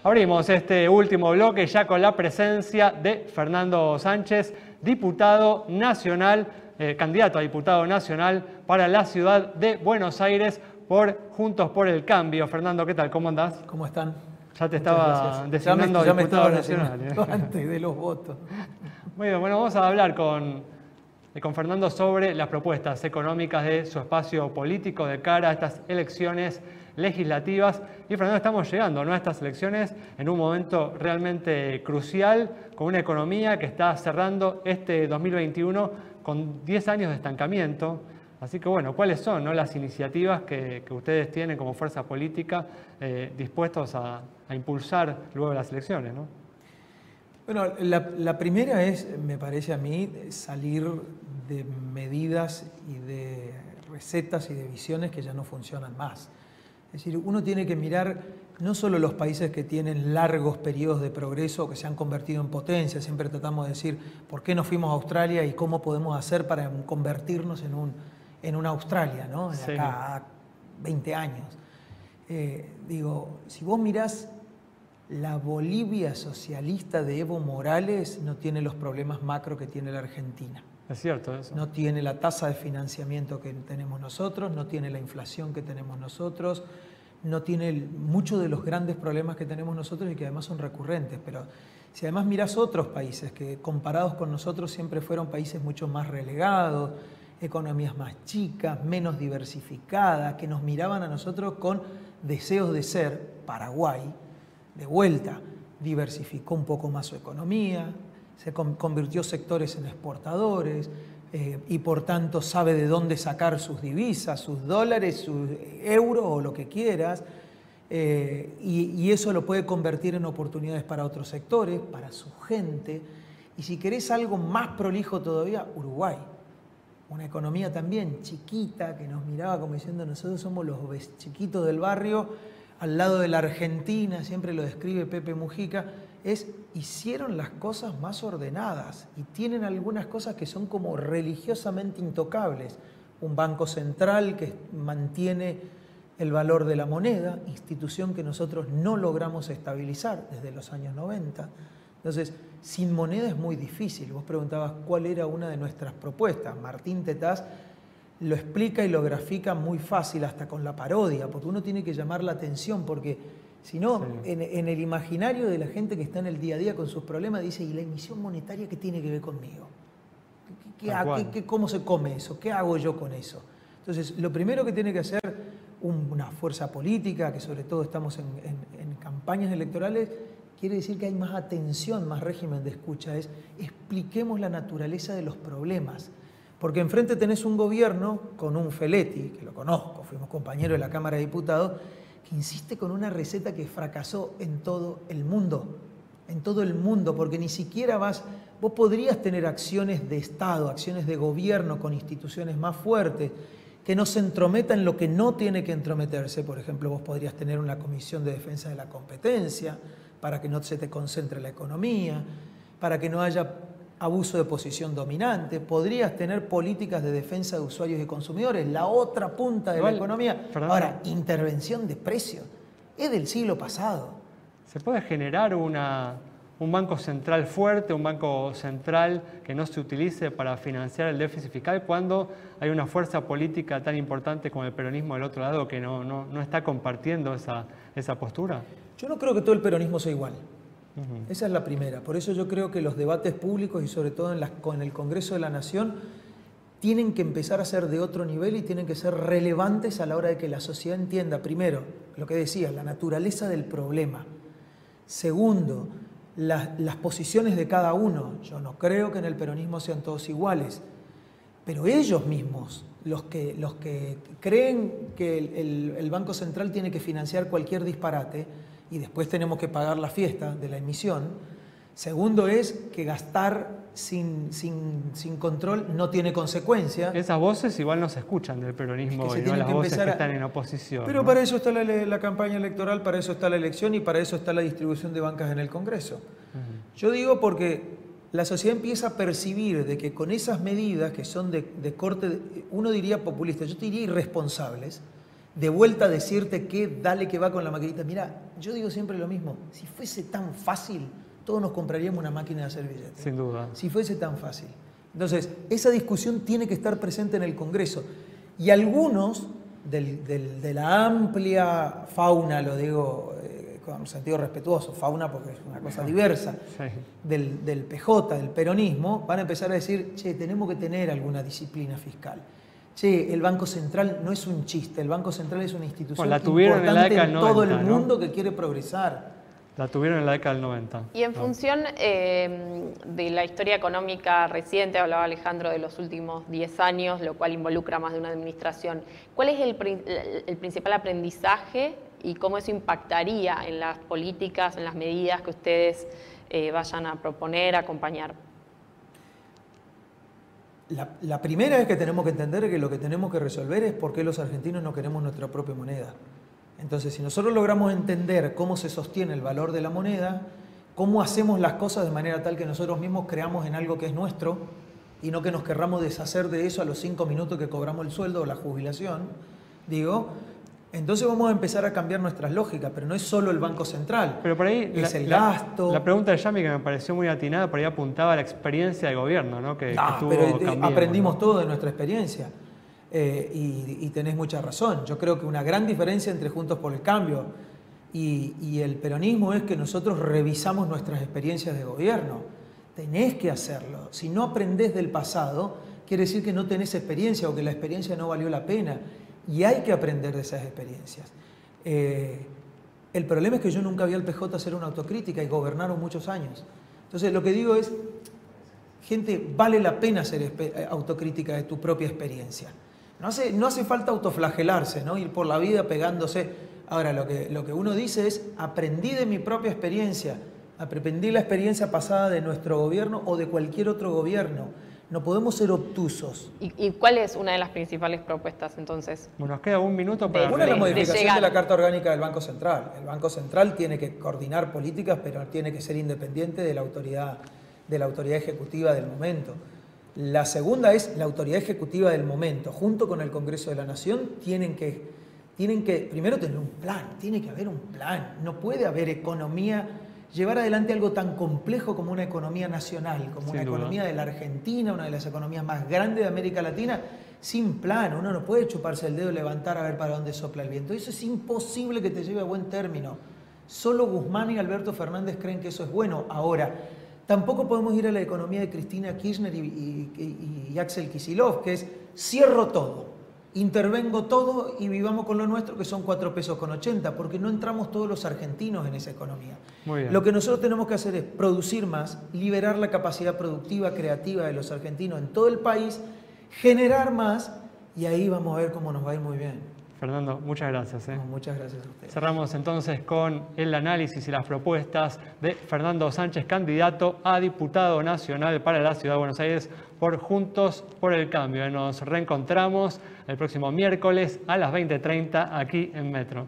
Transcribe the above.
Abrimos este último bloque ya con la presencia de Fernando Sánchez, diputado nacional, candidato a diputado nacional para la ciudad de Buenos Aires por Juntos por el Cambio. Fernando, ¿qué tal? ¿Cómo andás? ¿Cómo están? Ya te estaba designando ya me diputado estaba nacional. Antes de los votos. Muy bien, bueno, vamos a hablar con Fernando sobre las propuestas económicas de su espacio político de cara a estas elecciones legislativas. Y Fernando, estamos llegando, ¿no?, a estas elecciones en un momento realmente crucial, con una economía que está cerrando este 2021 con 10 años de estancamiento. Así que bueno, ¿cuáles son, no, las iniciativas que ustedes tienen como fuerza política dispuestos a impulsar luego de las elecciones, ¿no? Bueno, la primera es, me parece a mí, salir de medidas y de recetas y de visiones que ya no funcionan más. Es decir, uno tiene que mirar no solo los países que tienen largos periodos de progreso, que se han convertido en potencia, siempre tratamos de decir por qué nos fuimos a Australia y cómo podemos hacer para convertirnos en una Australia, ¿no? De acá a 20 años. Si vos mirás la Bolivia socialista de Evo Morales, no tiene los problemas macro que tiene la Argentina. Es cierto eso. No tiene la tasa de financiamiento que tenemos nosotros, no tiene la inflación que tenemos nosotros, no tiene muchos de los grandes problemas que tenemos nosotros y que además son recurrentes. Pero si además mirás otros países que comparados con nosotros siempre fueron países mucho más relegados, economías más chicas, menos diversificadas, que nos miraban a nosotros con deseos de ser, Paraguay, de vuelta, diversificó un poco más su economía, se convirtió sectores en exportadores y por tanto sabe de dónde sacar sus divisas, sus dólares, sus euros o lo que quieras, y eso lo puede convertir en oportunidades para otros sectores, para su gente. Y si querés algo más prolijo todavía, Uruguay, una economía también chiquita que nos miraba como diciendo nosotros somos los chiquitos del barrio, al lado de la Argentina, siempre lo describe Pepe Mujica, hicieron las cosas más ordenadas y tienen algunas cosas que son como religiosamente intocables. Un banco central que mantiene el valor de la moneda, institución que nosotros no logramos estabilizar desde los años 90. Entonces, sin moneda es muy difícil. Vos preguntabas cuál era una de nuestras propuestas. Martín Tetaz lo explica y lo grafica muy fácil, hasta con la parodia, porque uno tiene que llamar la atención, porque si no, sí, en el imaginario de la gente que está en el día a día con sus problemas, dice, ¿y la emisión monetaria qué tiene que ver conmigo? ¿Cómo se come eso? ¿Qué hago yo con eso? Entonces, lo primero que tiene que hacer una fuerza política, que sobre todo estamos en campañas electorales, quiere decir que hay más atención, más régimen de escucha, expliquemos la naturaleza de los problemas. Porque enfrente tenés un gobierno con un Feletti, que lo conozco, fuimos compañeros de la Cámara de Diputados, que insiste con una receta que fracasó en todo el mundo, porque ni siquiera vos podrías tener acciones de Estado, acciones de gobierno con instituciones más fuertes, que no se entrometan en lo que no tiene que entrometerse. Por ejemplo, vos podrías tener una comisión de defensa de la competencia, para que no se te concentre la economía, para que no haya abuso de posición dominante, podrías tener políticas de defensa de usuarios y consumidores, la otra punta de la economía. Ahora, intervención de precios, es del siglo pasado. ¿Se puede generar un banco central fuerte, un banco central que no se utilice para financiar el déficit fiscal cuando hay una fuerza política tan importante como el peronismo del otro lado que no está compartiendo esa postura? Yo no creo que todo el peronismo sea igual. Esa es la primera. Por eso yo creo que los debates públicos y sobre todo en el Congreso de la Nación tienen que empezar a ser de otro nivel y tienen que ser relevantes a la hora de que la sociedad entienda, primero, lo que decía, la naturaleza del problema. Segundo, las posiciones de cada uno. Yo no creo que en el peronismo sean todos iguales, pero ellos mismos, los que creen que el Banco Central tiene que financiar cualquier disparate, y después tenemos que pagar la fiesta de la emisión. Segundo es que gastar sin control no tiene consecuencia. Esas voces igual no se escuchan del peronismo, y no las voces que están en oposición. Pero ¿no? Para eso está la campaña electoral, para eso está la elección y para eso está la distribución de bancas en el Congreso. Yo digo porque la sociedad empieza a percibir de que con esas medidas que son de corte, uno diría populista, yo te diría irresponsables, de vuelta a decirte que dale que va con la maquinita. Mira, yo digo siempre lo mismo, si fuese tan fácil, todos nos compraríamos una máquina de hacer billetes. Sin duda. Si fuese tan fácil. Entonces, esa discusión tiene que estar presente en el Congreso. Y algunos de la amplia fauna, lo digo con sentido respetuoso, fauna porque es una cosa diversa, Sí. del PJ, del peronismo, van a empezar a decir, che, tenemos que tener alguna disciplina fiscal. Che, el Banco Central no es un chiste, el Banco Central es una institución la tuvieron en la importante década en del todo 90, el ¿no? mundo que quiere progresar. La tuvieron en la década del 90. Y en función de la historia económica reciente, hablaba Alejandro de los últimos 10 años, lo cual involucra más de una administración. ¿Cuál es el principal aprendizaje y cómo eso impactaría en las políticas, en las medidas que ustedes vayan a proponer, a acompañar? La primera es que tenemos que entender que lo que tenemos que resolver es por qué los argentinos no queremos nuestra propia moneda. Entonces, si nosotros logramos entender cómo se sostiene el valor de la moneda, cómo hacemos las cosas de manera tal que nosotros mismos creamos en algo que es nuestro y no que nos querramos deshacer de eso a los 5 minutos que cobramos el sueldo o la jubilación, digo, entonces vamos a empezar a cambiar nuestras lógicas, pero no es solo el Banco Central, Pero por ahí es el gasto. La pregunta de Yami, que me pareció muy atinada, por ahí apuntaba a la experiencia del gobierno, ¿no? Que estuvo pero Cambiemos, aprendimos ¿no? todo de nuestra experiencia. Y tenés mucha razón. Yo creo que una gran diferencia entre Juntos por el Cambio y el peronismo es que nosotros revisamos nuestras experiencias de gobierno. Tenés que hacerlo. Si no aprendés del pasado, quiere decir que no tenés experiencia o que la experiencia no valió la pena. Y hay que aprender de esas experiencias. El problema es que yo nunca vi al PJ hacer una autocrítica y gobernaron muchos años. Entonces lo que digo es, gente, vale la pena hacer autocrítica de tu propia experiencia. No hace falta autoflagelarse, ¿no? Ir por la vida pegándose. Ahora, lo que uno dice es, aprendí de mi propia experiencia, aprendí la experiencia pasada de nuestro gobierno o de cualquier otro gobierno. No podemos ser obtusos. ¿Y cuál es una de las principales propuestas entonces? Bueno, nos queda un minuto para... Una es la modificación llegar. de la Carta Orgánica del Banco Central. El Banco Central tiene que coordinar políticas, pero tiene que ser independiente de la autoridad ejecutiva del momento. La segunda es la autoridad ejecutiva del momento, junto con el Congreso de la Nación, tienen que primero tener un plan, tiene que haber un plan. No puede haber economía, llevar adelante algo tan complejo como una economía nacional, como una economía de la Argentina, una de las economías más grandes de América Latina, sin plan. Uno no puede chuparse el dedo y levantar a ver para dónde sopla el viento. Eso es imposible que te lleve a buen término. Solo Guzmán y Alberto Fernández creen que eso es bueno. Ahora, tampoco podemos ir a la economía de Cristina Kirchner y Axel Kicillof, que es cierro todo, intervengo todo y vivamos con lo nuestro, que son 4 pesos con 80, porque no entramos todos los argentinos en esa economía. Muy bien. Lo que nosotros tenemos que hacer es producir más, liberar la capacidad productiva, creativa de los argentinos en todo el país, generar más y ahí vamos a ver cómo nos va a ir muy bien. Fernando, muchas gracias. No, muchas gracias a ustedes. Cerramos entonces con el análisis y las propuestas de Fernando Sánchez, candidato a diputado nacional para la Ciudad de Buenos Aires por Juntos por el Cambio. Nos reencontramos el próximo miércoles a las 20:30 aquí en Metro.